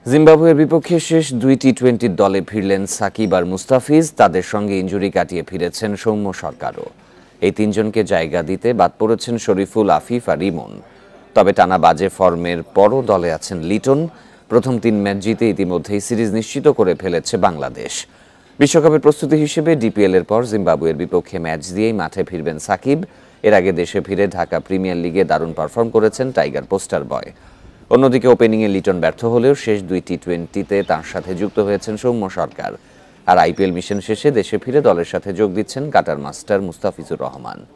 জিম্বাবুয়ের বিপক্ষে শেষ ২ টি-২০ দলে ফিরলেন সাকিব আর মুস্তাফিজ। তাদের সঙ্গে ইনজুরি কাটিয়ে ফিরেছেন সৌম্য সরকারও। এই তিনজনকে জায়গা দিতে বাদ পড়েছেন শরীফুল, আফিফ আর ইমন। তবে টানা বাজে ফর্মের পরও দলে আছেন লিটন। প্রথম ৩ ম্যাচ জিতে ইতিমধ্যেই সিরিজ নিশ্চিত করে ফেলেছে বাংলাদেশ। বিশ্বকাপের প্রস্তুতি হিসেবে ডিপিএলের পর জিম্বাবুয়ের বিপক্ষে ম্যাচ দিয়েই মাঠে ফিরবেন সাকিব। এর আগে দেশে ফিরে ঢাকা প্রিমিয়ার লিগে দারুণ পারফর্ম করেছেন টাইগার পোস্টার বয়। অন্যদিকে ওপেনিংয়ে লিটন ব্যর্থ হলেও শেষ ২ টি-২০তে তাঁর সাথে যুক্ত হয়েছেন সৌম্য সরকার। আর আইপিএল মিশন শেষে দেশে ফিরে দলের সাথে যোগ দিচ্ছেন কাটার মাস্টার মুস্তাফিজুর রহমান।